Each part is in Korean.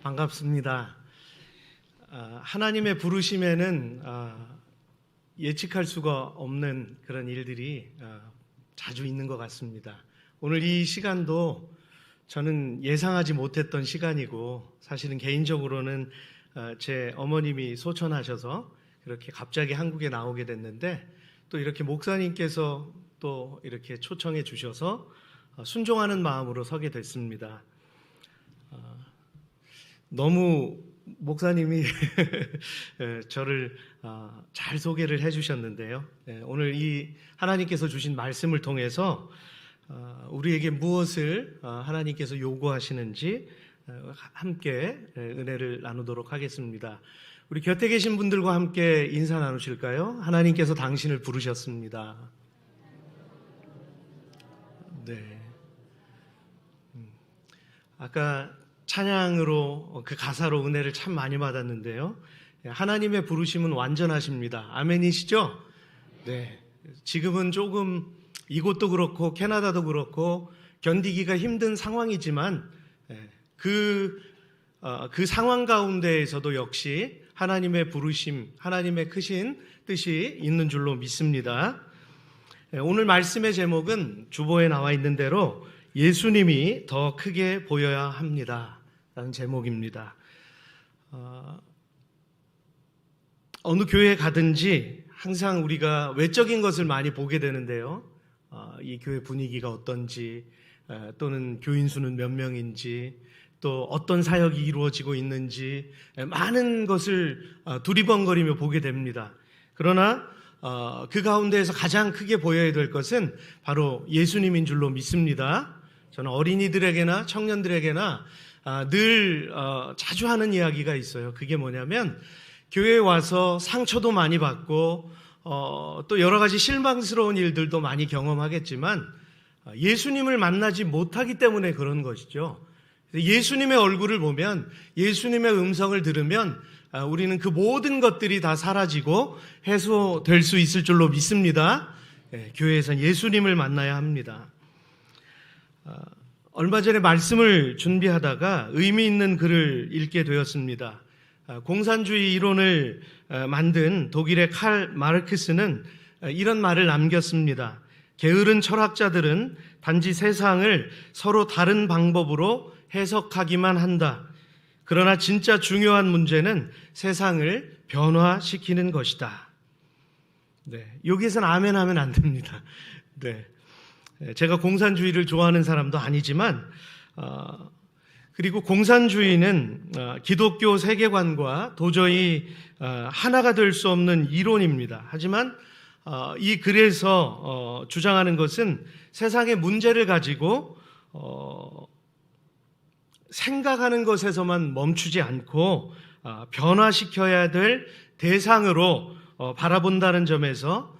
반갑습니다. 하나님의 부르심에는 예측할 수가 없는 그런 일들이 자주 있는 것 같습니다. 오늘 이 시간도 저는 예상하지 못했던 시간이고, 사실은 개인적으로는 제 어머님이 소천하셔서 그렇게 갑자기 한국에 나오게 됐는데, 또 이렇게 목사님께서 또 이렇게 초청해 주셔서 순종하는 마음으로 서게 됐습니다. 너무 목사님이 저를 잘 소개를 해주셨는데요. 오늘 이 하나님께서 주신 말씀을 통해서 우리에게 무엇을 하나님께서 요구하시는지 함께 은혜를 나누도록 하겠습니다. 우리 곁에 계신 분들과 함께 인사 나누실까요? 하나님께서 당신을 부르셨습니다. 네. 아까 찬양으로 그 가사로 은혜를 참 많이 받았는데요. 하나님의 부르심은 완전하십니다. 아멘이시죠? 네. 지금은 조금 이곳도 그렇고 캐나다도 그렇고 견디기가 힘든 상황이지만 그 상황 가운데에서도 역시 하나님의 부르심, 하나님의 크신 뜻이 있는 줄로 믿습니다. 오늘 말씀의 제목은 주보에 나와 있는 대로 예수님이 더 크게 보여야 합니다 라는 제목입니다. 어느 교회에 가든지 항상 우리가 외적인 것을 많이 보게 되는데요. 이 교회 분위기가 어떤지, 또는 교인 수는 몇 명인지, 또 어떤 사역이 이루어지고 있는지 많은 것을 두리번거리며 보게 됩니다. 그러나 그 가운데에서 가장 크게 보여야 될 것은 바로 예수님인 줄로 믿습니다. 저는 어린이들에게나 청년들에게나 늘 자주 하는 이야기가 있어요. 그게 뭐냐면 교회에 와서 상처도 많이 받고 또 여러 가지 실망스러운 일들도 많이 경험하겠지만 예수님을 만나지 못하기 때문에 그런 것이죠. 예수님의 얼굴을 보면, 예수님의 음성을 들으면 우리는 그 모든 것들이 다 사라지고 해소될 수 있을 줄로 믿습니다. 교회에선 예수님을 만나야 합니다. 얼마 전에 말씀을 준비하다가 의미 있는 글을 읽게 되었습니다. 공산주의 이론을 만든 독일의 칼 마르크스는 이런 말을 남겼습니다. 게으른 철학자들은 단지 세상을 서로 다른 방법으로 해석하기만 한다. 그러나 진짜 중요한 문제는 세상을 변화시키는 것이다. 네, 여기에서는 아멘 하면 안 됩니다. 네. 제가 공산주의를 좋아하는 사람도 아니지만, 그리고 공산주의는 기독교 세계관과 도저히 하나가 될 수 없는 이론입니다. 하지만 이 글에서 주장하는 것은 세상의 문제를 가지고 생각하는 것에서만 멈추지 않고 변화시켜야 될 대상으로 바라본다는 점에서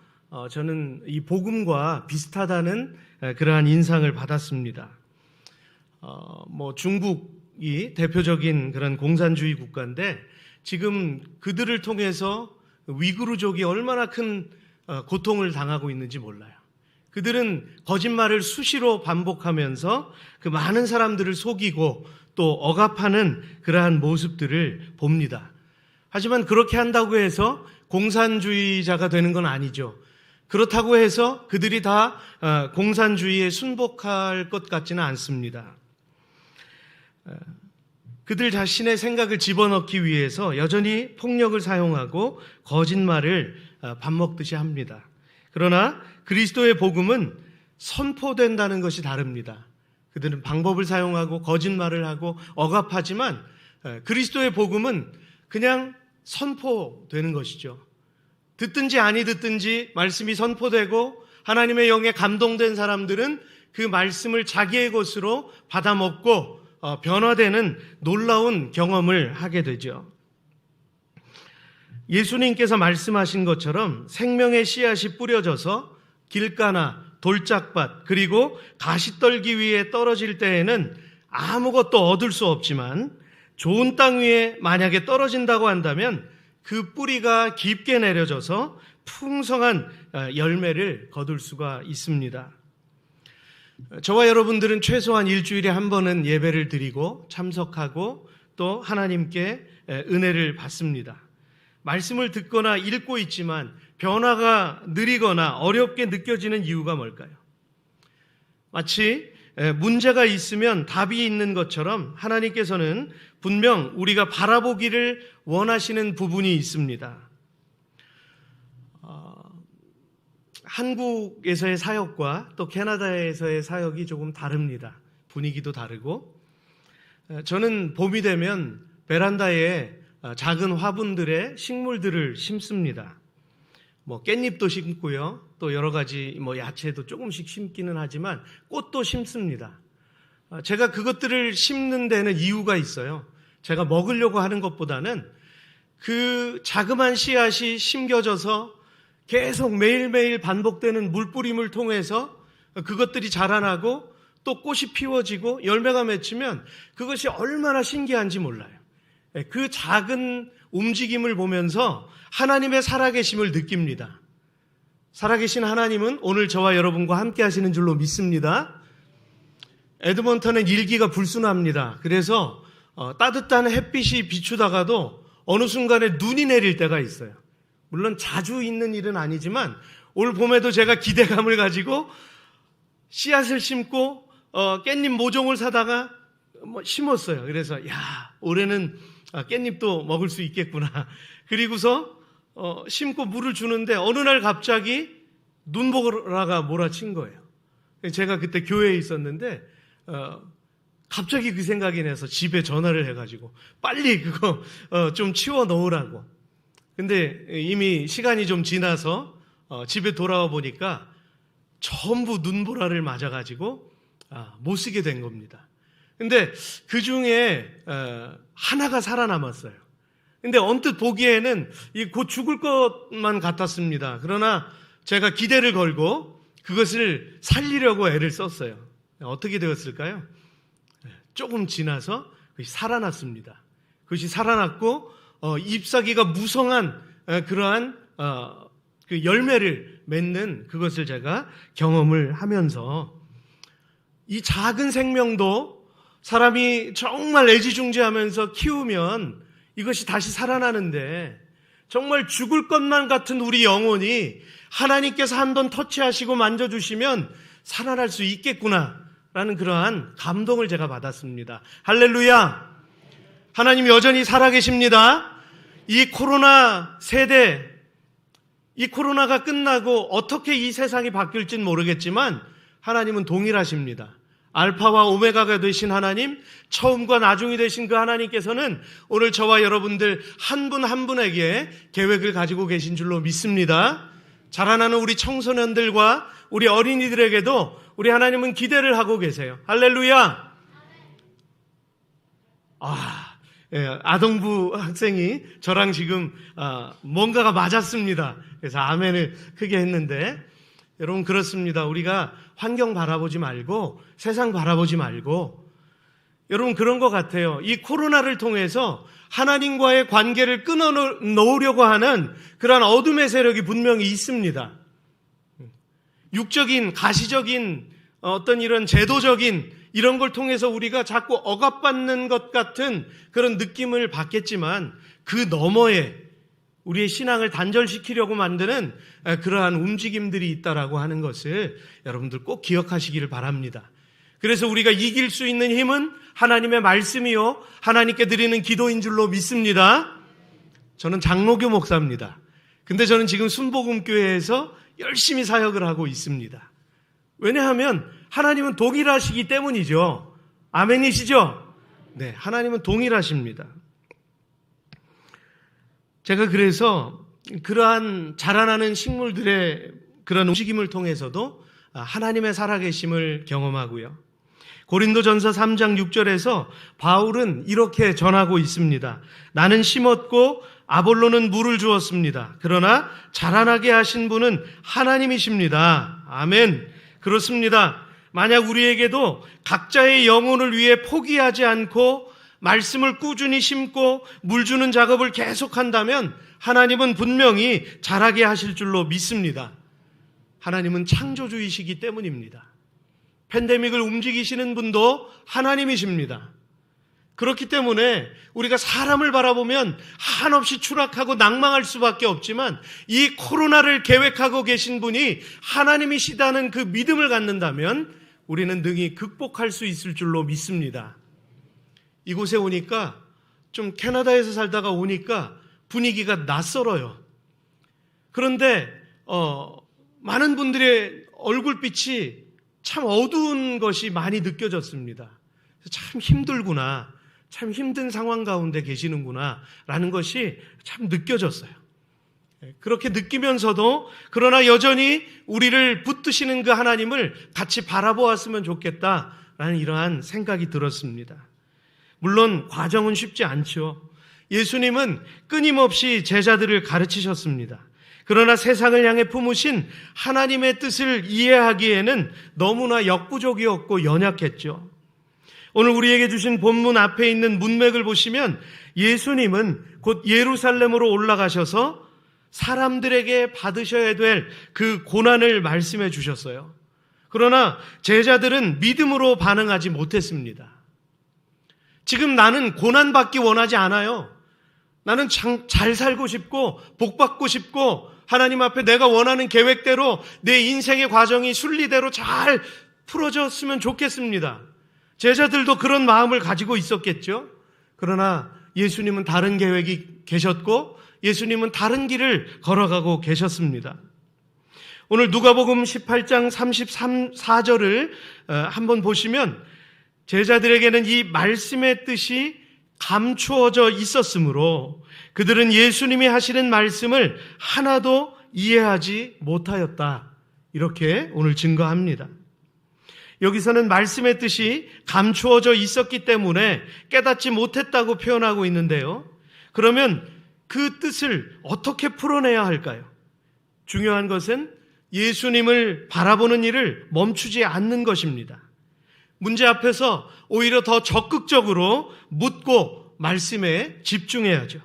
저는 이 복음과 비슷하다는 그러한 인상을 받았습니다. 중국이 대표적인 그런 공산주의 국가인데 지금 그들을 통해서 위구르족이 얼마나 큰 고통을 당하고 있는지 몰라요. 그들은 거짓말을 수시로 반복하면서 그 많은 사람들을 속이고 또 억압하는 그러한 모습들을 봅니다. 하지만 그렇게 한다고 해서 공산주의자가 되는 건 아니죠. 그렇다고 해서 그들이 다 공산주의에 순복할 것 같지는 않습니다. 그들 자신의 생각을 집어넣기 위해서 여전히 폭력을 사용하고 거짓말을 밥 먹듯이 합니다. 그러나 그리스도의 복음은 선포된다는 것이 다릅니다. 그들은 방법을 사용하고 거짓말을 하고 억압하지만 그리스도의 복음은 그냥 선포되는 것이죠. 듣든지 아니 듣든지 말씀이 선포되고 하나님의 영에 감동된 사람들은 그 말씀을 자기의 것으로 받아먹고 변화되는 놀라운 경험을 하게 되죠. 예수님께서 말씀하신 것처럼 생명의 씨앗이 뿌려져서 길가나 돌짝밭 그리고 가시떨기 위에 떨어질 때에는 아무것도 얻을 수 없지만 좋은 땅 위에 만약에 떨어진다고 한다면 그 뿌리가 깊게 내려져서 풍성한 열매를 거둘 수가 있습니다. 저와 여러분들은 최소한 일주일에 한 번은 예배를 드리고 참석하고 또 하나님께 은혜를 받습니다. 말씀을 듣거나 읽고 있지만 변화가 느리거나 어렵게 느껴지는 이유가 뭘까요? 마치 문제가 있으면 답이 있는 것처럼 하나님께서는 분명 우리가 바라보기를 원하시는 부분이 있습니다. 한국에서의 사역과 또 캐나다에서의 사역이 조금 다릅니다. 분위기도 다르고, 저는 봄이 되면 베란다에 작은 화분들에 식물들을 심습니다. 깻잎도 심고요, 또 여러 가지 야채도 조금씩 심기는 하지만 꽃도 심습니다. 제가 그것들을 심는 데는 이유가 있어요. 제가 먹으려고 하는 것보다는 그 자그마한 씨앗이 심겨져서 계속 매일매일 반복되는 물뿌림을 통해서 그것들이 자라나고 또 꽃이 피워지고 열매가 맺히면 그것이 얼마나 신기한지 몰라요. 그 작은 움직임을 보면서 하나님의 살아계심을 느낍니다. 살아계신 하나님은 오늘 저와 여러분과 함께 하시는 줄로 믿습니다. 에드먼턴은 일기가 불순합니다. 그래서 따뜻한 햇빛이 비추다가도 어느 순간에 눈이 내릴 때가 있어요. 물론 자주 있는 일은 아니지만 올 봄에도 제가 기대감을 가지고 씨앗을 심고 깻잎 모종을 사다가 심었어요. 그래서 올해는 깻잎도 먹을 수 있겠구나. 그리고서 심고 물을 주는데 어느 날 갑자기 눈보라가 몰아친 거예요. 제가 그때 교회에 있었는데 갑자기 그 생각이 나서 집에 전화를 해가지고 빨리 그거 좀 치워 놓으라고. 근데 이미 시간이 좀 지나서 집에 돌아와 보니까 전부 눈보라를 맞아가지고 못 쓰게 된 겁니다. 근데 그 중에 하나가 살아남았어요. 근데 언뜻 보기에는 곧 죽을 것만 같았습니다. 그러나 제가 기대를 걸고 그것을 살리려고 애를 썼어요. 어떻게 되었을까요? 조금 지나서 그것이 살아났습니다. 그것이 살아났고 잎사귀가 무성한 그러한 그 열매를 맺는 그것을 제가 경험을 하면서 이 작은 생명도 사람이 정말 애지중지하면서 키우면 이것이 다시 살아나는데 정말 죽을 것만 같은 우리 영혼이 하나님께서 한번 터치하시고 만져주시면 살아날 수 있겠구나라는 그러한 감동을 제가 받았습니다. 할렐루야! 하나님 여전히 살아계십니다. 이 코로나 세대, 이 코로나가 끝나고 어떻게 이 세상이 바뀔지는 모르겠지만 하나님은 동일하십니다. 알파와 오메가가 되신 하나님, 처음과 나중이 되신 그 하나님께서는 오늘 저와 여러분들 한 분 한 분에게 계획을 가지고 계신 줄로 믿습니다. 자라나는 우리 청소년들과 우리 어린이들에게도 우리 하나님은 기대를 하고 계세요. 할렐루야! 아동부 학생이 저랑 지금 뭔가가 맞았습니다. 그래서 아멘을 크게 했는데, 여러분 그렇습니다. 우리가 환경 바라보지 말고 세상 바라보지 말고, 여러분 그런 것 같아요. 이 코로나를 통해서 하나님과의 관계를 끊어놓으려고 하는 그러한 어둠의 세력이 분명히 있습니다. 육적인, 가시적인 어떤 이런 제도적인 이런 걸 통해서 우리가 자꾸 억압받는 것 같은 그런 느낌을 받겠지만 그 너머에 우리의 신앙을 단절시키려고 만드는 그러한 움직임들이 있다라고 하는 것을 여러분들 꼭 기억하시기를 바랍니다. 그래서 우리가 이길 수 있는 힘은 하나님의 말씀이요 하나님께 드리는 기도인 줄로 믿습니다. 저는 장로교 목사입니다. 근데 저는 지금 순복음교회에서 열심히 사역을 하고 있습니다. 왜냐하면 하나님은 동일하시기 때문이죠. 아멘이시죠? 네, 하나님은 동일하십니다. 제가 그래서 그러한 자라나는 식물들의 그런 움직임을 통해서도 하나님의 살아계심을 경험하고요. 고린도전서 3장 6절에서 바울은 이렇게 전하고 있습니다. 나는 심었고 아볼로는 물을 주었습니다. 그러나 자라나게 하신 분은 하나님이십니다. 아멘. 그렇습니다. 만약 우리에게도 각자의 영혼을 위해 포기하지 않고 말씀을 꾸준히 심고 물 주는 작업을 계속한다면 하나님은 분명히 자라게 하실 줄로 믿습니다. 하나님은 창조주이시기 때문입니다. 팬데믹을 움직이시는 분도 하나님이십니다. 그렇기 때문에 우리가 사람을 바라보면 한없이 추락하고 낭망할 수밖에 없지만 이 코로나를 계획하고 계신 분이 하나님이시다는 그 믿음을 갖는다면 우리는 능히 극복할 수 있을 줄로 믿습니다. 이곳에 오니까 좀 캐나다에서 살다가 오니까 분위기가 낯설어요. 그런데 많은 분들의 얼굴빛이 참 어두운 것이 많이 느껴졌습니다. 참 힘들구나, 참 힘든 상황 가운데 계시는구나 라는 것이 참 느껴졌어요. 그렇게 느끼면서도 그러나 여전히 우리를 붙드시는 그 하나님을 같이 바라보았으면 좋겠다라는 이러한 생각이 들었습니다. 물론 과정은 쉽지 않죠. 예수님은 끊임없이 제자들을 가르치셨습니다. 그러나 세상을 향해 품으신 하나님의 뜻을 이해하기에는 너무나 역부족이었고 연약했죠. 오늘 우리에게 주신 본문 앞에 있는 문맥을 보시면 예수님은 곧 예루살렘으로 올라가셔서 사람들에게 받으셔야 될 그 고난을 말씀해 주셨어요. 그러나 제자들은 믿음으로 반응하지 못했습니다. 지금 나는 고난받기 원하지 않아요. 나는 잘 살고 싶고 복받고 싶고 하나님 앞에 내가 원하는 계획대로 내 인생의 과정이 순리대로 잘 풀어졌으면 좋겠습니다. 제자들도 그런 마음을 가지고 있었겠죠. 그러나 예수님은 다른 계획이 계셨고 예수님은 다른 길을 걸어가고 계셨습니다. 오늘 누가복음 18장 33-34절을 한번 보시면 제자들에게는 이 말씀의 뜻이 감추어져 있었으므로 그들은 예수님이 하시는 말씀을 하나도 이해하지 못하였다. 이렇게 오늘 증거합니다. 여기서는 말씀의 뜻이 감추어져 있었기 때문에 깨닫지 못했다고 표현하고 있는데요. 그러면 그 뜻을 어떻게 풀어내야 할까요? 중요한 것은 예수님을 바라보는 일을 멈추지 않는 것입니다. 문제 앞에서 오히려 더 적극적으로 묻고 말씀에 집중해야죠.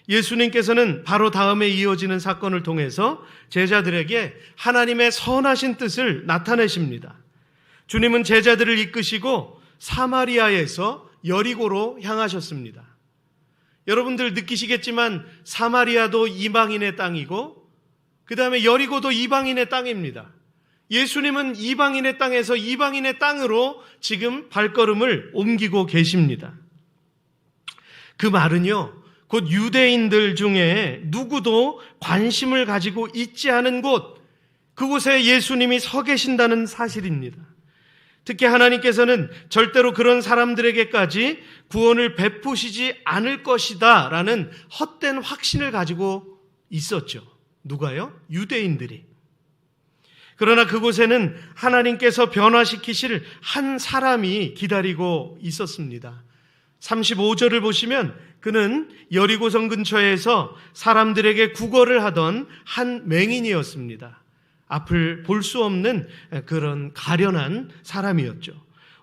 예수님께서는 바로 다음에 이어지는 사건을 통해서 제자들에게 하나님의 선하신 뜻을 나타내십니다. 주님은 제자들을 이끄시고 사마리아에서 여리고로 향하셨습니다. 여러분들 느끼시겠지만 사마리아도 이방인의 땅이고 그 다음에 여리고도 이방인의 땅입니다. 예수님은 이방인의 땅에서 이방인의 땅으로 지금 발걸음을 옮기고 계십니다. 그 말은요, 곧 유대인들 중에 누구도 관심을 가지고 있지 않은 곳, 그곳에 예수님이 서 계신다는 사실입니다. 특히 하나님께서는 절대로 그런 사람들에게까지 구원을 베푸시지 않을 것이다 라는 헛된 확신을 가지고 있었죠. 누가요? 유대인들이. 그러나 그곳에는 하나님께서 변화시키실 한 사람이 기다리고 있었습니다. 35절을 보시면 그는 여리고성 근처에서 사람들에게 구걸을 하던 한 맹인이었습니다. 앞을 볼 수 없는 그런 가련한 사람이었죠.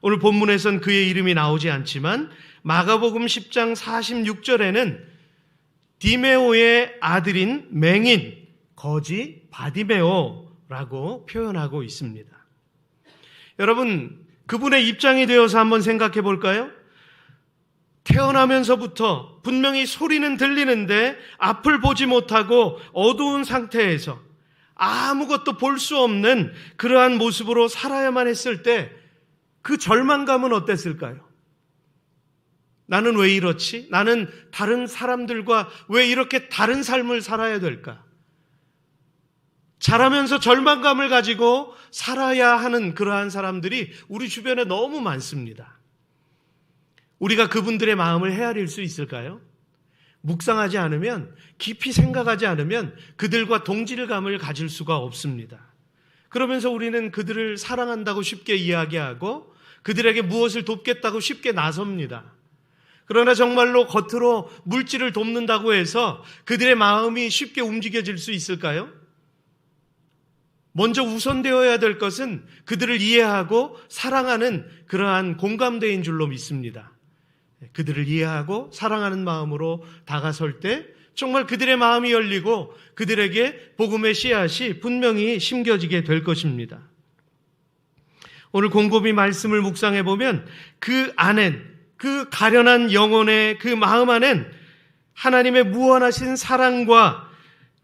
오늘 본문에선 그의 이름이 나오지 않지만 마가복음 10장 46절에는 디메오의 아들인 맹인 거지 바디메오라고 표현하고 있습니다. 여러분, 그분의 입장이 되어서 한번 생각해 볼까요? 태어나면서부터 분명히 소리는 들리는데 앞을 보지 못하고 어두운 상태에서 아무것도 볼 수 없는 그러한 모습으로 살아야만 했을 때 그 절망감은 어땠을까요? 나는 왜 이렇지? 나는 다른 사람들과 왜 이렇게 다른 삶을 살아야 될까? 자라면서 절망감을 가지고 살아야 하는 그러한 사람들이 우리 주변에 너무 많습니다. 우리가 그분들의 마음을 헤아릴 수 있을까요? 묵상하지 않으면, 깊이 생각하지 않으면 그들과 동질감을 가질 수가 없습니다. 그러면서 우리는 그들을 사랑한다고 쉽게 이야기하고 그들에게 무엇을 돕겠다고 쉽게 나섭니다. 그러나 정말로 겉으로 물질을 돕는다고 해서 그들의 마음이 쉽게 움직여질 수 있을까요? 먼저 우선되어야 될 것은 그들을 이해하고 사랑하는 그러한 공감대인 줄로 믿습니다. 그들을 이해하고 사랑하는 마음으로 다가설 때 정말 그들의 마음이 열리고 그들에게 복음의 씨앗이 분명히 심겨지게 될 것입니다. 오늘 곰곰이 말씀을 묵상해 보면 그 안엔 그 가련한 영혼의 그 마음 안엔 하나님의 무한하신 사랑과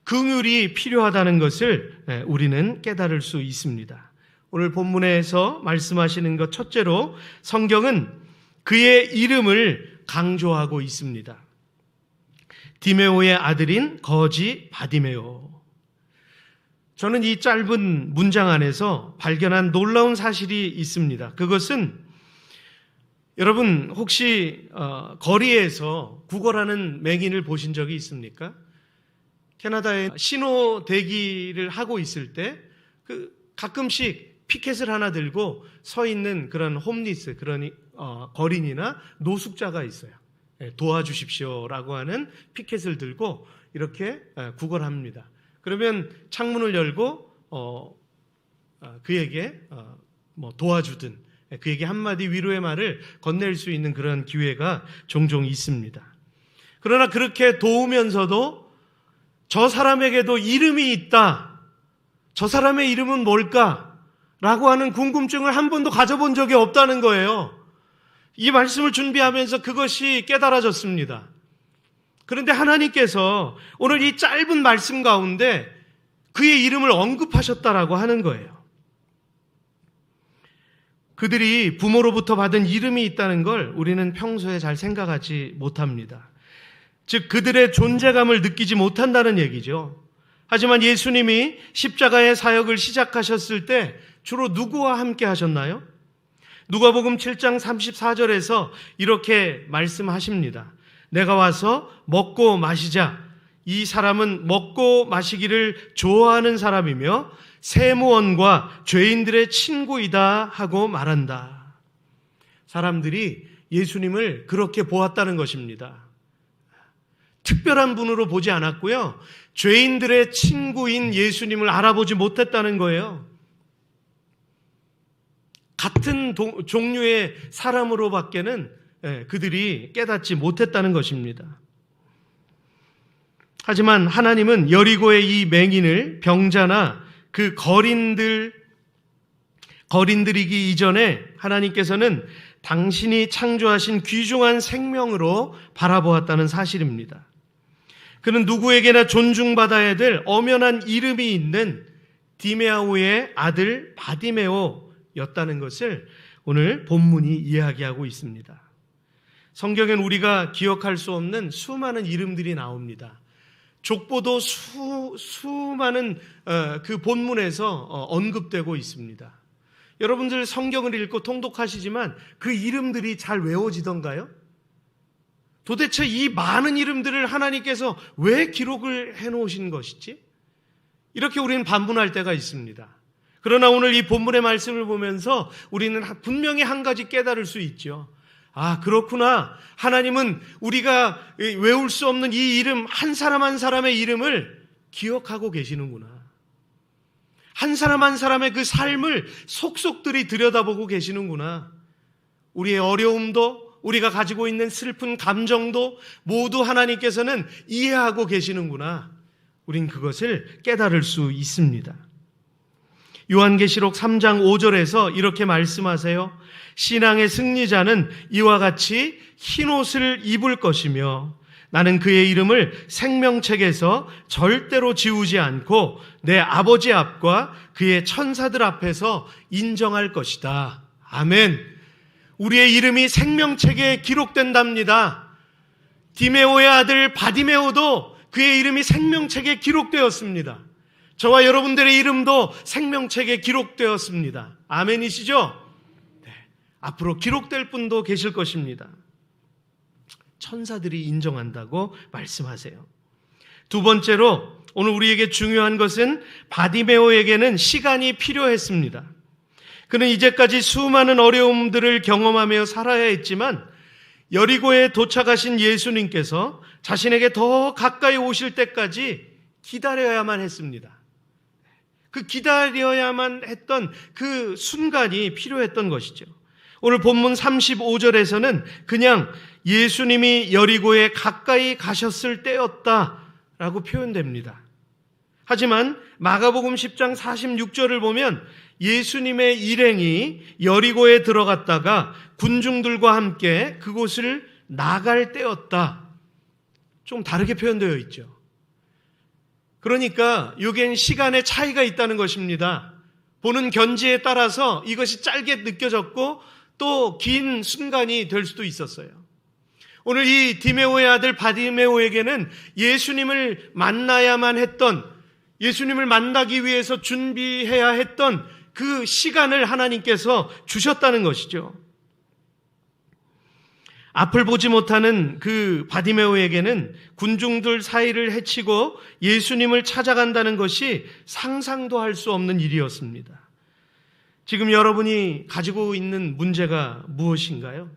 긍휼이 필요하다는 것을 우리는 깨달을 수 있습니다. 오늘 본문에서 말씀하시는 것 첫째로 성경은 그의 이름을 강조하고 있습니다. 디메오의 아들인 거지 바디메오. 저는 이 짧은 문장 안에서 발견한 놀라운 사실이 있습니다. 그것은 여러분 혹시 거리에서 구걸하는 맹인을 보신 적이 있습니까? 캐나다에 신호 대기를 하고 있을 때 가끔씩 피켓을 하나 들고 서 있는 그런 홈리스, 그런 거린이나 노숙자가 있어요. 도와주십시오라고 하는 피켓을 들고 이렇게 구걸합니다. 그러면 창문을 열고 그에게 도와주든 그에게 한마디 위로의 말을 건넬 수 있는 그런 기회가 종종 있습니다. 그러나 그렇게 도우면서도 저 사람에게도 이름이 있다. 저 사람의 이름은 뭘까? 라고 하는 궁금증을 한 번도 가져본 적이 없다는 거예요. 이 말씀을 준비하면서 그것이 깨달아졌습니다. 그런데 하나님께서 오늘 이 짧은 말씀 가운데 그의 이름을 언급하셨다라고 하는 거예요. 그들이 부모로부터 받은 이름이 있다는 걸 우리는 평소에 잘 생각하지 못합니다. 즉 그들의 존재감을 느끼지 못한다는 얘기죠. 하지만 예수님이 십자가의 사역을 시작하셨을 때 주로 누구와 함께 하셨나요? 누가복음 7장 34절에서 이렇게 말씀하십니다. 내가 와서 먹고 마시자. 이 사람은 먹고 마시기를 좋아하는 사람이며 세무원과 죄인들의 친구이다 하고 말한다. 사람들이 예수님을 그렇게 보았다는 것입니다. 특별한 분으로 보지 않았고요. 죄인들의 친구인 예수님을 알아보지 못했다는 거예요. 같은 종류의 사람으로밖에는 그들이 깨닫지 못했다는 것입니다. 하지만 하나님은 여리고의 이 맹인을 병자나 그 거린들이기 이전에 하나님께서는 당신이 창조하신 귀중한 생명으로 바라보았다는 사실입니다. 그는 누구에게나 존중받아야 될 엄연한 이름이 있는 디메아오의 아들 바디메오였다는 것을 오늘 본문이 이야기하고 있습니다. 성경엔 우리가 기억할 수 없는 수많은 이름들이 나옵니다. 족보도 수많은 그 본문에서 언급되고 있습니다. 여러분들 성경을 읽고 통독하시지만 그 이름들이 잘 외워지던가요? 도대체 이 많은 이름들을 하나님께서 왜 기록을 해놓으신 것이지? 이렇게 우리는 반문할 때가 있습니다. 그러나 오늘 이 본문의 말씀을 보면서 우리는 분명히 한 가지 깨달을 수 있죠. 아, 그렇구나. 하나님은 우리가 외울 수 없는 이 이름, 한 사람 한 사람의 이름을 기억하고 계시는구나. 한 사람 한 사람의 그 삶을 속속들이 들여다보고 계시는구나. 우리의 어려움도, 우리가 가지고 있는 슬픈 감정도 모두 하나님께서는 이해하고 계시는구나. 우린 그것을 깨달을 수 있습니다. 요한계시록 3장 5절에서 이렇게 말씀하세요. 신앙의 승리자는 이와 같이 흰옷을 입을 것이며 나는 그의 이름을 생명책에서 절대로 지우지 않고 내 아버지 앞과 그의 천사들 앞에서 인정할 것이다. 아멘. 우리의 이름이 생명책에 기록된답니다. 디메오의 아들 바디메오도 그의 이름이 생명책에 기록되었습니다. 저와 여러분들의 이름도 생명책에 기록되었습니다. 아멘이시죠? 네. 앞으로 기록될 분도 계실 것입니다. 천사들이 인정한다고 말씀하세요. 두 번째로 오늘 우리에게 중요한 것은 바디메오에게는 시간이 필요했습니다. 그는 이제까지 수많은 어려움들을 경험하며 살아야 했지만 여리고에 도착하신 예수님께서 자신에게 더 가까이 오실 때까지 기다려야만 했습니다. 그 기다려야만 했던 그 순간이 필요했던 것이죠. 오늘 본문 35절에서는 그냥 예수님이 여리고에 가까이 가셨을 때였다라고 표현됩니다. 하지만 마가복음 10장 46절을 보면 예수님의 일행이 여리고에 들어갔다가 군중들과 함께 그곳을 나갈 때였다. 좀 다르게 표현되어 있죠. 그러니까 여기엔 시간의 차이가 있다는 것입니다. 보는 견지에 따라서 이것이 짧게 느껴졌고 또 긴 순간이 될 수도 있었어요. 오늘 이 디메오의 아들 바디메오에게는 예수님을 만나야만 했던, 예수님을 만나기 위해서 준비해야 했던 그 시간을 하나님께서 주셨다는 것이죠. 앞을 보지 못하는 그 바디메오에게는 군중들 사이를 헤치고 예수님을 찾아간다는 것이 상상도 할 수 없는 일이었습니다. 지금 여러분이 가지고 있는 문제가 무엇인가요?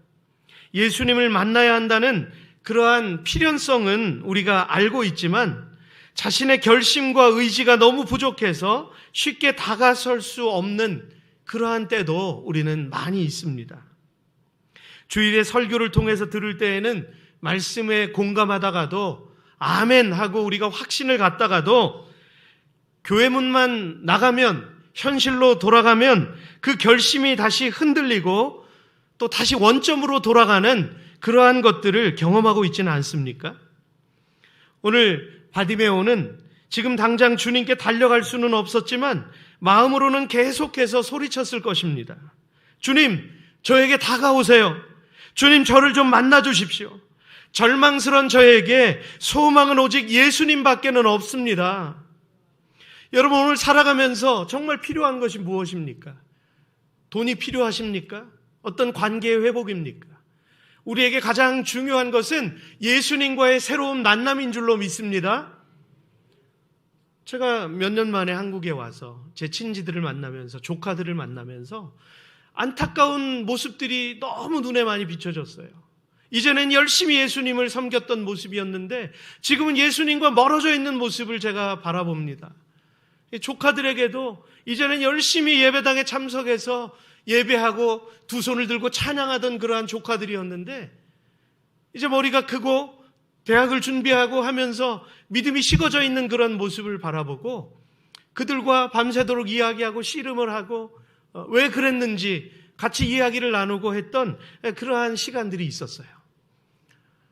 예수님을 만나야 한다는 그러한 필연성은 우리가 알고 있지만 자신의 결심과 의지가 너무 부족해서 쉽게 다가설 수 없는 그러한 때도 우리는 많이 있습니다. 주일에 설교를 통해서 들을 때에는 말씀에 공감하다가도 아멘 하고 우리가 확신을 갖다가도 교회 문만 나가면, 현실로 돌아가면 그 결심이 다시 흔들리고 또 다시 원점으로 돌아가는 그러한 것들을 경험하고 있지는 않습니까? 오늘 바디메오는 지금 당장 주님께 달려갈 수는 없었지만 마음으로는 계속해서 소리쳤을 것입니다. 주님, 저에게 다가오세요. 주님, 저를 좀 만나 주십시오. 절망스러운 저에게 소망은 오직 예수님밖에는 없습니다. 여러분, 오늘 살아가면서 정말 필요한 것이 무엇입니까? 돈이 필요하십니까? 어떤 관계의 회복입니까? 우리에게 가장 중요한 것은 예수님과의 새로운 만남인 줄로 믿습니다. 제가 몇 년 만에 한국에 와서 제 친지들을 만나면서, 조카들을 만나면서 안타까운 모습들이 너무 눈에 많이 비춰졌어요. 이전엔 열심히 예수님을 섬겼던 모습이었는데 지금은 예수님과 멀어져 있는 모습을 제가 바라봅니다. 조카들에게도 이전엔 열심히 예배당에 참석해서 예배하고 두 손을 들고 찬양하던 그러한 조카들이었는데 이제 머리가 크고 대학을 준비하고 하면서 믿음이 식어져 있는 그런 모습을 바라보고 그들과 밤새도록 이야기하고 씨름을 하고 왜 그랬는지 같이 이야기를 나누고 했던 그러한 시간들이 있었어요.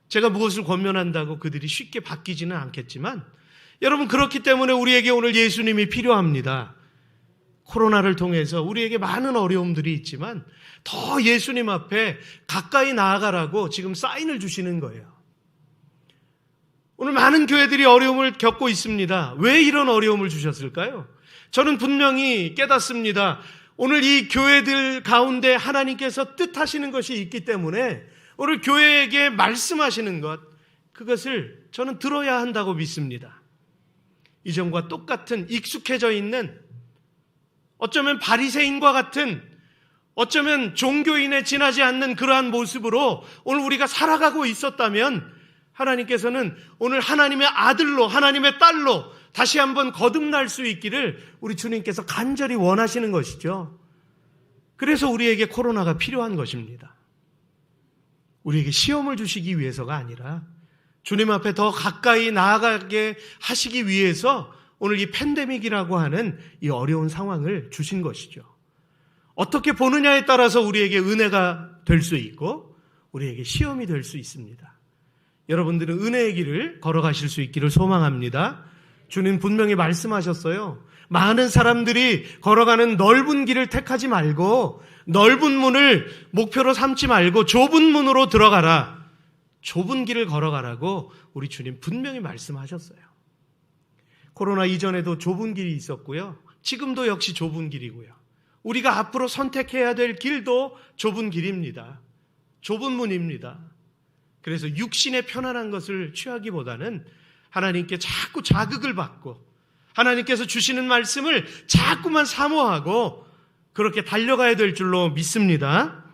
제가 무엇을 권면한다고 그들이 쉽게 바뀌지는 않겠지만 여러분, 그렇기 때문에 우리에게 오늘 예수님이 필요합니다. 코로나를 통해서 우리에게 많은 어려움들이 있지만 더 예수님 앞에 가까이 나아가라고 지금 사인을 주시는 거예요. 오늘 많은 교회들이 어려움을 겪고 있습니다. 왜 이런 어려움을 주셨을까요? 저는 분명히 깨닫습니다. 오늘 이 교회들 가운데 하나님께서 뜻하시는 것이 있기 때문에 오늘 교회에게 말씀하시는 것, 그것을 저는 들어야 한다고 믿습니다. 이전과 똑같은 익숙해져 있는, 어쩌면 바리새인과 같은, 어쩌면 종교인에 지나지 않는 그러한 모습으로 오늘 우리가 살아가고 있었다면 하나님께서는 오늘 하나님의 아들로, 하나님의 딸로 다시 한번 거듭날 수 있기를 우리 주님께서 간절히 원하시는 것이죠. 그래서 우리에게 코로나가 필요한 것입니다. 우리에게 시험을 주시기 위해서가 아니라 주님 앞에 더 가까이 나아가게 하시기 위해서 오늘 이 팬데믹이라고 하는 이 어려운 상황을 주신 것이죠. 어떻게 보느냐에 따라서 우리에게 은혜가 될 수 있고 우리에게 시험이 될 수 있습니다. 여러분들은 은혜의 길을 걸어가실 수 있기를 소망합니다. 주님 분명히 말씀하셨어요. 많은 사람들이 걸어가는 넓은 길을 택하지 말고 넓은 문을 목표로 삼지 말고 좁은 문으로 들어가라. 좁은 길을 걸어가라고 우리 주님 분명히 말씀하셨어요. 코로나 이전에도 좁은 길이 있었고요. 지금도 역시 좁은 길이고요. 우리가 앞으로 선택해야 될 길도 좁은 길입니다. 좁은 문입니다. 그래서 육신의 편안한 것을 취하기보다는 하나님께 자꾸 자극을 받고 하나님께서 주시는 말씀을 자꾸만 사모하고 그렇게 달려가야 될 줄로 믿습니다.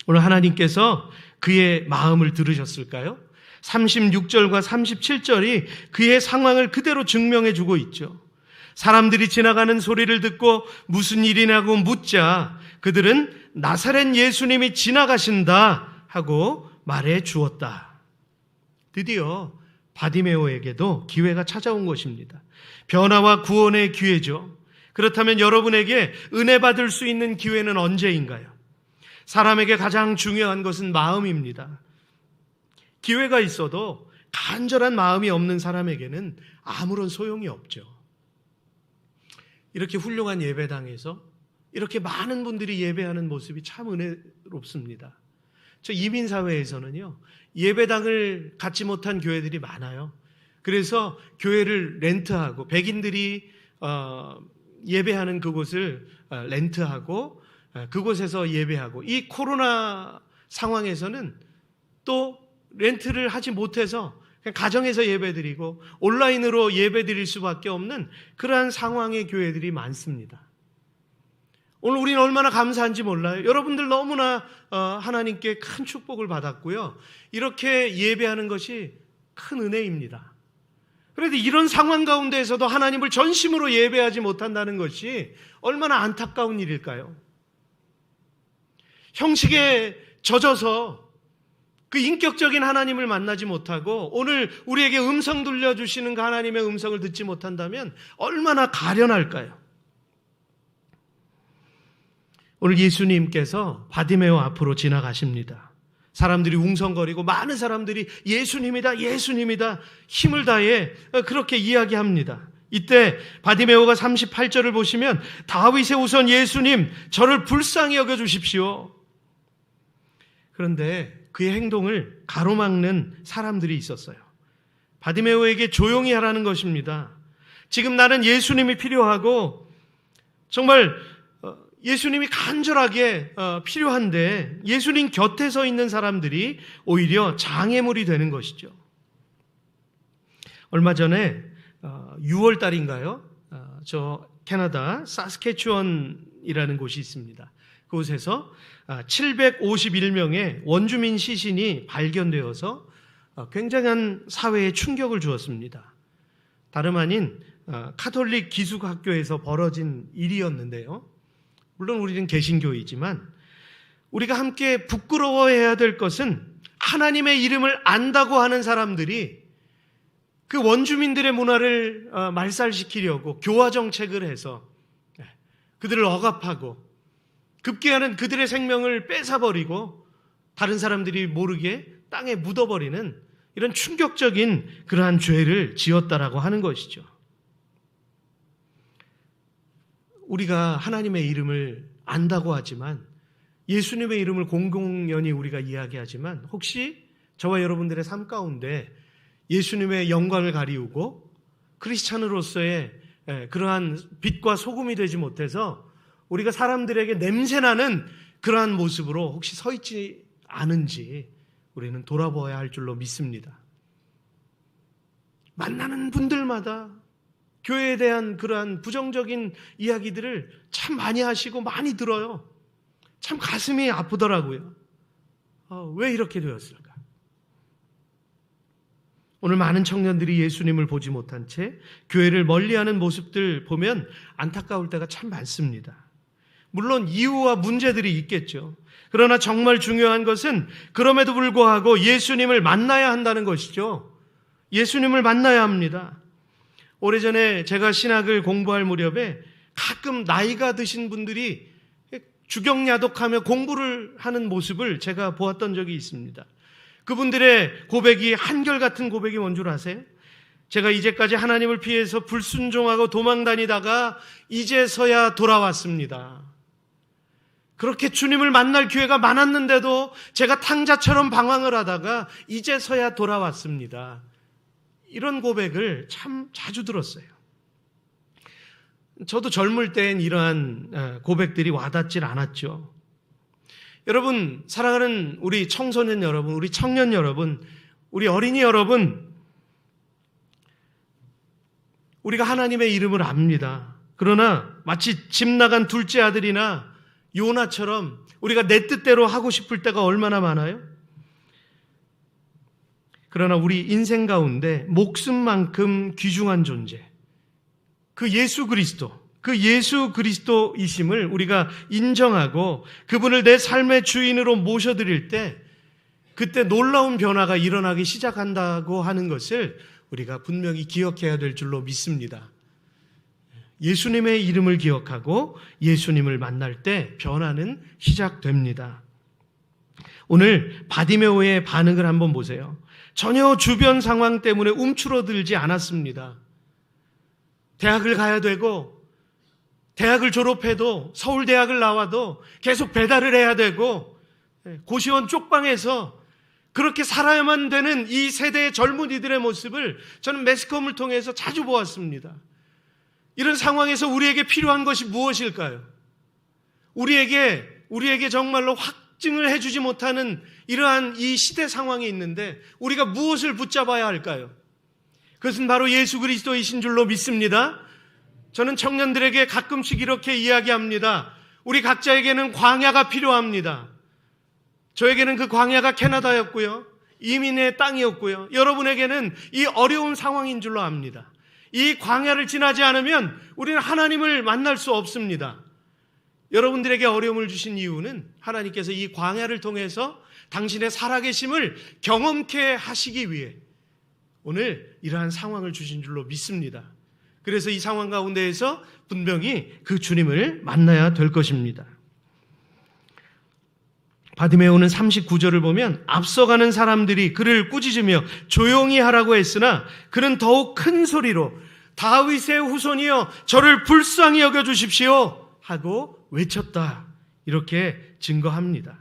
오늘 하나님께서 그의 마음을 들으셨을까요? 36절과 37절이 그의 상황을 그대로 증명해 주고 있죠. 사람들이 지나가는 소리를 듣고 무슨 일이냐고 묻자 그들은 나사렛 예수님이 지나가신다 하고 말해 주었다. 드디어 바디메오에게도 기회가 찾아온 것입니다. 변화와 구원의 기회죠. 그렇다면 여러분에게 은혜 받을 수 있는 기회는 언제인가요? 사람에게 가장 중요한 것은 마음입니다. 기회가 있어도 간절한 마음이 없는 사람에게는 아무런 소용이 없죠. 이렇게 훌륭한 예배당에서 이렇게 많은 분들이 예배하는 모습이 참 은혜롭습니다. 저 이민사회에서는요, 예배당을 갖지 못한 교회들이 많아요. 그래서 교회를 렌트하고 백인들이 예배하는 그곳을 렌트하고 그곳에서 예배하고, 이 코로나 상황에서는 또 렌트를 하지 못해서 그냥 가정에서 예배드리고 온라인으로 예배드릴 수밖에 없는 그러한 상황의 교회들이 많습니다. 오늘 우리는 얼마나 감사한지 몰라요. 여러분들 너무나 하나님께 큰 축복을 받았고요. 이렇게 예배하는 것이 큰 은혜입니다. 그런데 이런 상황 가운데에서도 하나님을 전심으로 예배하지 못한다는 것이 얼마나 안타까운 일일까요? 형식에 젖어서 그 인격적인 하나님을 만나지 못하고 오늘 우리에게 음성 들려주시는 그 하나님의 음성을 듣지 못한다면 얼마나 가련할까요? 오늘 예수님께서 바디메오 앞으로 지나가십니다. 사람들이 웅성거리고 많은 사람들이 예수님이다, 예수님이다 힘을 다해 그렇게 이야기합니다. 이때 바디메오가 38절을 보시면 다윗의 후손 예수님, 저를 불쌍히 여겨주십시오. 그런데 그의 행동을 가로막는 사람들이 있었어요. 바디메오에게 조용히 하라는 것입니다. 지금 나는 예수님이 필요하고 정말 예수님이 간절하게 필요한데 예수님 곁에 서 있는 사람들이 오히려 장애물이 되는 것이죠. 얼마 전에 6월 달인가요? 저 캐나다 사스캐추원이라는 곳이 있습니다. 그곳에서 751명의 원주민 시신이 발견되어서 굉장한 사회에 충격을 주었습니다. 다름 아닌 카톨릭 기숙학교에서 벌어진 일이었는데요. 물론 우리는 개신교이지만 우리가 함께 부끄러워해야 될 것은 하나님의 이름을 안다고 하는 사람들이 그 원주민들의 문화를 말살시키려고 교화 정책을 해서 그들을 억압하고 급기야는 그들의 생명을 뺏어버리고 다른 사람들이 모르게 땅에 묻어버리는 이런 충격적인 그러한 죄를 지었다라고 하는 것이죠. 우리가 하나님의 이름을 안다고 하지만 예수님의 이름을 공공연히 우리가 이야기하지만 혹시 저와 여러분들의 삶 가운데 예수님의 영광을 가리우고 크리스찬으로서의 그러한 빛과 소금이 되지 못해서 우리가 사람들에게 냄새나는 그러한 모습으로 혹시 서 있지 않은지 우리는 돌아보아야 할 줄로 믿습니다. 만나는 분들마다 교회에 대한 그러한 부정적인 이야기들을 참 많이 하시고 많이 들어요. 참 가슴이 아프더라고요. 왜 이렇게 되었을까? 오늘 많은 청년들이 예수님을 보지 못한 채 교회를 멀리하는 모습들 보면 안타까울 때가 참 많습니다. 물론 이유와 문제들이 있겠죠. 그러나 정말 중요한 것은 그럼에도 불구하고 예수님을 만나야 한다는 것이죠. 예수님을 만나야 합니다. 오래전에 제가 신학을 공부할 무렵에 가끔 나이가 드신 분들이 주경야독하며 공부를 하는 모습을 제가 보았던 적이 있습니다. 그분들의 고백이 한결같은 고백이 뭔 줄 아세요? 제가 이제까지 하나님을 피해서 불순종하고 도망다니다가 이제서야 돌아왔습니다. 그렇게 주님을 만날 기회가 많았는데도 제가 탕자처럼 방황을 하다가 이제서야 돌아왔습니다. 이런 고백을 참 자주 들었어요. 저도 젊을 땐 이러한 고백들이 와닿질 않았죠. 여러분, 사랑하는 우리 청소년 여러분, 우리 청년 여러분, 우리 어린이 여러분, 우리가 하나님의 이름을 압니다. 그러나 마치 집 나간 둘째 아들이나 요나처럼 우리가 내 뜻대로 하고 싶을 때가 얼마나 많아요? 그러나 우리 인생 가운데 목숨만큼 귀중한 존재, 그 예수 그리스도이심을 우리가 인정하고 그분을 내 삶의 주인으로 모셔드릴 때 그때 놀라운 변화가 일어나기 시작한다고 하는 것을 우리가 분명히 기억해야 될 줄로 믿습니다. 예수님의 이름을 기억하고 예수님을 만날 때 변화는 시작됩니다. 오늘 바디메오의 반응을 한번 보세요. 전혀 주변 상황 때문에 움츠러들지 않았습니다. 대학을 가야 되고, 대학을 졸업해도, 서울대학을 나와도 계속 배달을 해야 되고, 고시원 쪽방에서 그렇게 살아야만 되는 이 세대의 젊은이들의 모습을 저는 매스컴을 통해서 자주 보았습니다. 이런 상황에서 우리에게 필요한 것이 무엇일까요? 우리에게 정말로 확증을 해주지 못하는 이러한 이 시대 상황이 있는데 우리가 무엇을 붙잡아야 할까요? 그것은 바로 예수 그리스도이신 줄로 믿습니다. 저는 청년들에게 가끔씩 이렇게 이야기합니다. 우리 각자에게는 광야가 필요합니다. 저에게는 그 광야가 캐나다였고요. 이민의 땅이었고요. 여러분에게는 이 어려운 상황인 줄로 압니다. 이 광야를 지나지 않으면 우리는 하나님을 만날 수 없습니다. 여러분들에게 어려움을 주신 이유는 하나님께서 이 광야를 통해서 당신의 살아계심을 경험케 하시기 위해 오늘 이러한 상황을 주신 줄로 믿습니다. 그래서 이 상황 가운데에서 분명히 그 주님을 만나야 될 것입니다. 바디메오는 39절을 보면 앞서가는 사람들이 그를 꾸짖으며 조용히 하라고 했으나 그는 더욱 큰 소리로 다윗의 후손이여 저를 불쌍히 여겨주십시오 하고 외쳤다. 이렇게 증거합니다.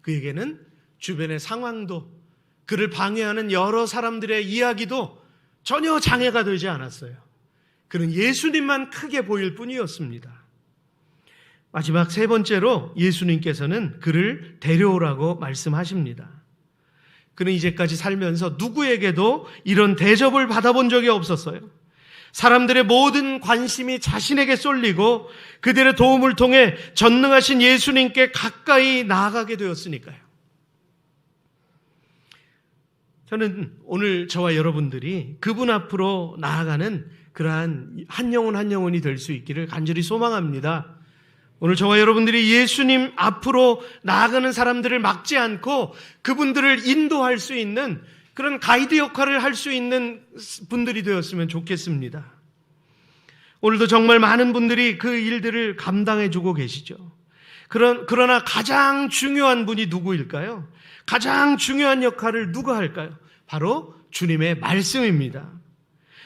그에게는 주변의 상황도 그를 방해하는 여러 사람들의 이야기도 전혀 장애가 되지 않았어요. 그는 예수님만 크게 보일 뿐이었습니다. 마지막 세 번째로 예수님께서는 그를 데려오라고 말씀하십니다. 그는 이제까지 살면서 누구에게도 이런 대접을 받아본 적이 없었어요. 사람들의 모든 관심이 자신에게 쏠리고 그들의 도움을 통해 전능하신 예수님께 가까이 나아가게 되었으니까요. 저는 오늘 저와 여러분들이 그분 앞으로 나아가는 그러한 한 영혼 한 영혼이 될 수 있기를 간절히 소망합니다. 오늘 저와 여러분들이 예수님 앞으로 나아가는 사람들을 막지 않고 그분들을 인도할 수 있는 그런 가이드 역할을 할 수 있는 분들이 되었으면 좋겠습니다. 오늘도 정말 많은 분들이 그 일들을 감당해주고 계시죠. 그러나 가장 중요한 분이 누구일까요? 가장 중요한 역할을 누가 할까요? 바로 주님의 말씀입니다.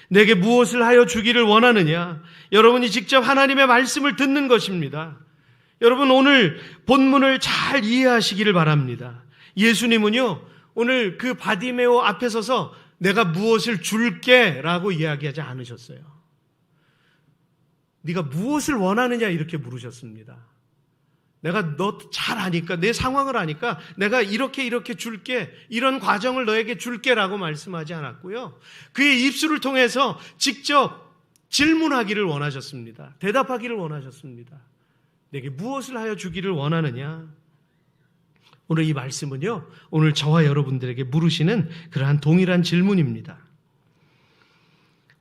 내게 무엇을 하여 주기를 원하느냐? 여러분이 직접 하나님의 말씀을 듣는 것입니다. 여러분 오늘 본문을 잘 이해하시기를 바랍니다. 예수님은요 오늘 그 바디메오 앞에 서서 내가 무엇을 줄게 라고 이야기하지 않으셨어요. 네가 무엇을 원하느냐 이렇게 물으셨습니다. 내가 너 잘 아니까, 내 상황을 아니까 내가 이렇게 줄게, 이런 과정을 너에게 줄게라고 말씀하지 않았고요. 그의 입술을 통해서 직접 질문하기를 원하셨습니다. 대답하기를 원하셨습니다. 내게 무엇을 하여 주기를 원하느냐? 오늘 이 말씀은요, 오늘 저와 여러분들에게 물으시는 그러한 동일한 질문입니다.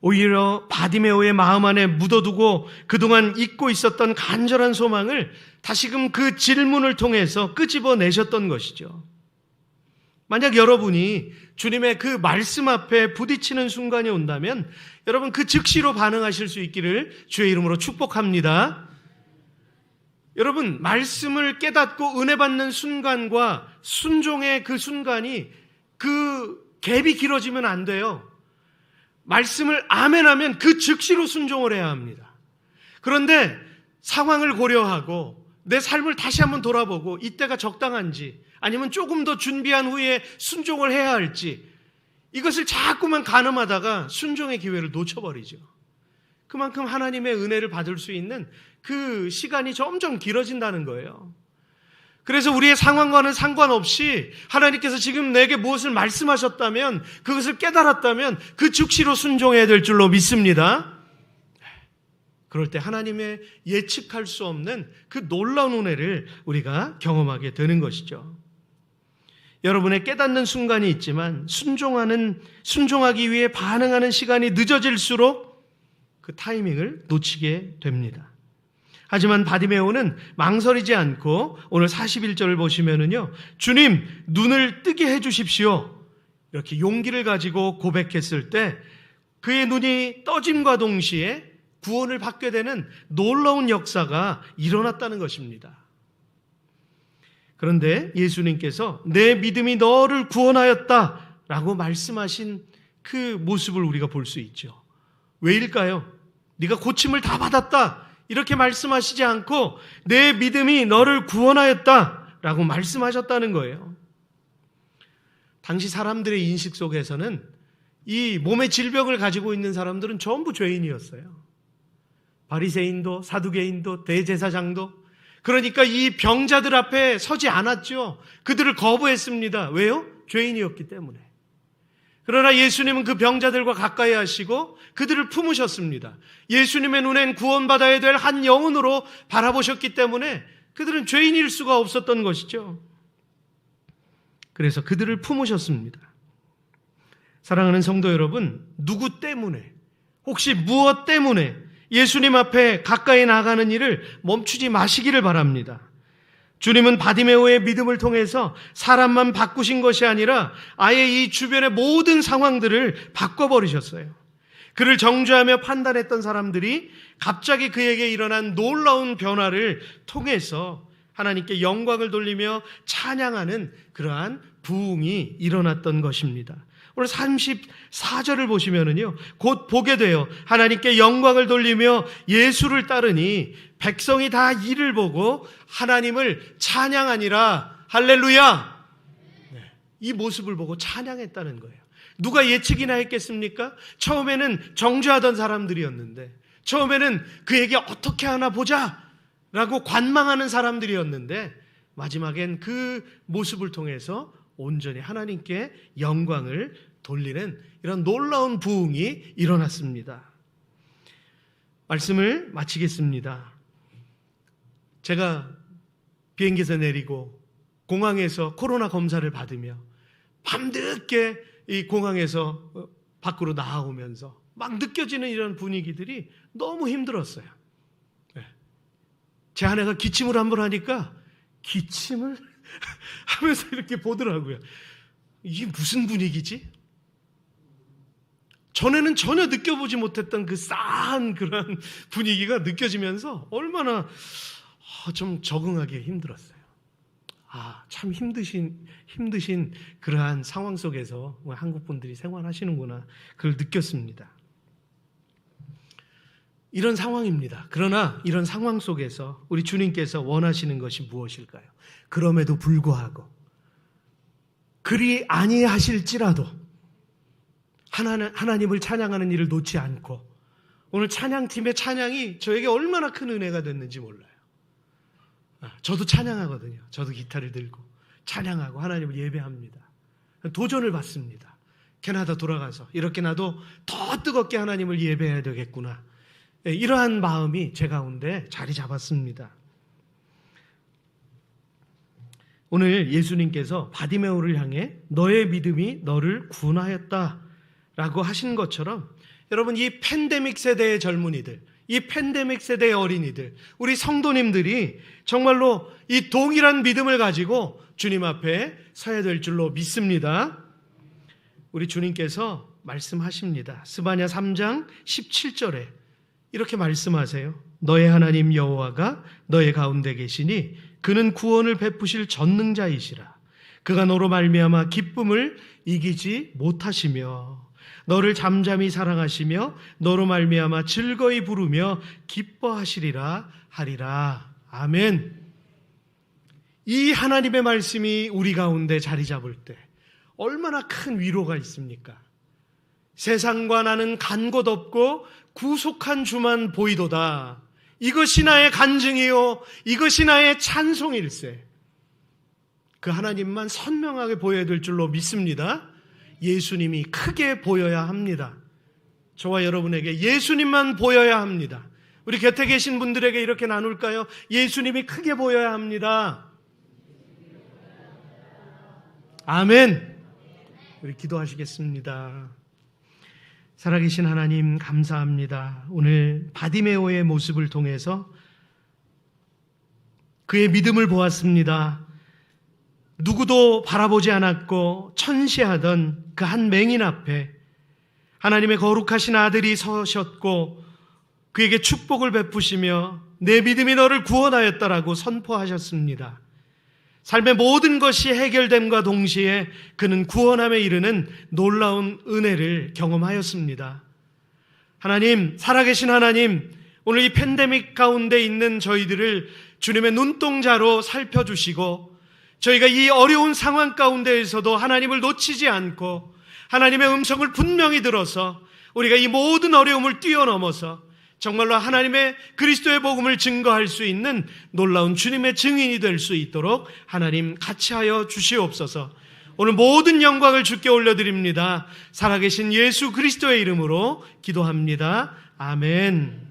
오히려 바디메오의 마음 안에 묻어두고 그동안 잊고 있었던 간절한 소망을 다시금 그 질문을 통해서 끄집어내셨던 것이죠. 만약 여러분이 주님의 그 말씀 앞에 부딪히는 순간이 온다면 여러분 그 즉시로 반응하실 수 있기를 주의 이름으로 축복합니다. 여러분 말씀을 깨닫고 은혜 받는 순간과 순종의 그 순간이 그 갭이 길어지면 안 돼요. 말씀을 아멘하면 그 즉시로 순종을 해야 합니다. 그런데 상황을 고려하고 내 삶을 다시 한번 돌아보고 이때가 적당한지 아니면 조금 더 준비한 후에 순종을 해야 할지 이것을 자꾸만 가늠하다가 순종의 기회를 놓쳐버리죠. 그만큼 하나님의 은혜를 받을 수 있는 그 시간이 점점 길어진다는 거예요. 그래서 우리의 상황과는 상관없이 하나님께서 지금 내게 무엇을 말씀하셨다면 그것을 깨달았다면 그 즉시로 순종해야 될 줄로 믿습니다. 그럴 때 하나님의 예측할 수 없는 그 놀라운 은혜를 우리가 경험하게 되는 것이죠. 여러분의 깨닫는 순간이 있지만 순종하기 위해 반응하는 시간이 늦어질수록 그 타이밍을 놓치게 됩니다. 하지만 바디메오는 망설이지 않고 오늘 41절을 보시면은요, 주님 눈을 뜨게 해주십시오. 이렇게 용기를 가지고 고백했을 때 그의 눈이 떠짐과 동시에 구원을 받게 되는 놀라운 역사가 일어났다는 것입니다. 그런데 예수님께서 내 믿음이 너를 구원하였다라고 말씀하신 그 모습을 우리가 볼 수 있죠. 왜일까요? 네가 고침을 다 받았다 이렇게 말씀하시지 않고 내 믿음이 너를 구원하였다라고 말씀하셨다는 거예요. 당시 사람들의 인식 속에서는 이 몸의 질병을 가지고 있는 사람들은 전부 죄인이었어요. 바리새인도 사두개인도 대제사장도. 그러니까 이 병자들 앞에 서지 않았죠. 그들을 거부했습니다. 왜요? 죄인이었기 때문에. 그러나 예수님은 그 병자들과 가까이 하시고 그들을 품으셨습니다. 예수님의 눈엔 구원받아야 될 한 영혼으로 바라보셨기 때문에 그들은 죄인일 수가 없었던 것이죠. 그래서 그들을 품으셨습니다. 사랑하는 성도 여러분, 누구 때문에, 혹시 무엇 때문에 예수님 앞에 가까이 나가는 일을 멈추지 마시기를 바랍니다. 주님은 바디메오의 믿음을 통해서 사람만 바꾸신 것이 아니라 아예 이 주변의 모든 상황들을 바꿔버리셨어요. 그를 정죄하며 판단했던 사람들이 갑자기 그에게 일어난 놀라운 변화를 통해서 하나님께 영광을 돌리며 찬양하는 그러한 부흥이 일어났던 것입니다. 오늘 34절을 보시면은요, 곧 보게 돼요. 하나님께 영광을 돌리며 예수를 따르니 백성이 다 이를 보고 하나님을 찬양하니라. 할렐루야! 네, 이 모습을 보고 찬양했다는 거예요. 누가 예측이나 했겠습니까? 처음에는 정죄하던 사람들이었는데, 처음에는 그에게 어떻게 하나 보자 라고 관망하는 사람들이었는데, 마지막엔 그 모습을 통해서 온전히 하나님께 영광을 돌리는 이런 놀라운 부흥이 일어났습니다. 말씀을 마치겠습니다. 제가 비행기에서 내리고 공항에서 코로나 검사를 받으며 밤늦게 이 공항에서 밖으로 나오면서 막 느껴지는 이런 분위기들이 너무 힘들었어요. 제 아내가 기침을 한번 하니까 기침을 하면서 이렇게 보더라고요. 이게 무슨 분위기지? 전에는 전혀 느껴보지 못했던 그 싸한 그런 분위기가 느껴지면서 얼마나 좀 적응하기 힘들었어요. 참 힘드신 그러한 상황 속에서 한국 분들이 생활하시는구나, 그걸 느꼈습니다. 이런 상황입니다. 그러나 이런 상황 속에서 우리 주님께서 원하시는 것이 무엇일까요? 그럼에도 불구하고 그리 아니하실지라도 하나님을 찬양하는 일을 놓지 않고, 오늘 찬양팀의 찬양이 저에게 얼마나 큰 은혜가 됐는지 몰라요. 저도 찬양하거든요. 저도 기타를 들고 찬양하고 하나님을 예배합니다. 도전을 받습니다. 캐나다 돌아가서 이렇게 나도 더 뜨겁게 하나님을 예배해야 되겠구나, 이러한 마음이 제 가운데 자리 잡았습니다. 오늘 예수님께서 바디메오를 향해 너의 믿음이 너를 구원하였다 라고 하신 것처럼, 여러분, 이 팬데믹 세대의 젊은이들, 이 팬데믹 세대의 어린이들, 우리 성도님들이 정말로 이 동일한 믿음을 가지고 주님 앞에 서야 될 줄로 믿습니다. 우리 주님께서 말씀하십니다. 스바냐 3장 17절에 이렇게 말씀하세요. 너의 하나님 여호와가 너의 가운데 계시니 그는 구원을 베푸실 전능자이시라. 그가 너로 말미암아 기쁨을 이기지 못하시며 너를 잠잠히 사랑하시며 너로 말미암아 즐거이 부르며 기뻐하시리라 하리라. 아멘. 이 하나님의 말씀이 우리 가운데 자리 잡을 때 얼마나 큰 위로가 있습니까? 세상과 나는 간 곳 없고 구속한 주만 보이도다. 이것이 나의 간증이요 이것이 나의 찬송일세. 그 하나님만 선명하게 보여야 될 줄로 믿습니다. 예수님이 크게 보여야 합니다. 저와 여러분에게 예수님만 보여야 합니다. 우리 곁에 계신 분들에게 이렇게 나눌까요? 예수님이 크게 보여야 합니다. 아멘. 우리 기도하시겠습니다. 살아계신 하나님, 감사합니다. 오늘 바디메오의 모습을 통해서 그의 믿음을 보았습니다. 누구도 바라보지 않았고 천시하던 그 한 맹인 앞에 하나님의 거룩하신 아들이 서셨고 그에게 축복을 베푸시며 내 믿음이 너를 구원하였다라고 선포하셨습니다. 삶의 모든 것이 해결됨과 동시에 그는 구원함에 이르는 놀라운 은혜를 경험하였습니다. 하나님, 살아계신 하나님, 오늘 이 팬데믹 가운데 있는 저희들을 주님의 눈동자로 살펴주시고 저희가 이 어려운 상황 가운데에서도 하나님을 놓치지 않고 하나님의 음성을 분명히 들어서 우리가 이 모든 어려움을 뛰어넘어서 정말로 하나님의 그리스도의 복음을 증거할 수 있는 놀라운 주님의 증인이 될 수 있도록 하나님 같이 하여 주시옵소서. 오늘 모든 영광을 주께 올려드립니다. 살아계신 예수 그리스도의 이름으로 기도합니다. 아멘.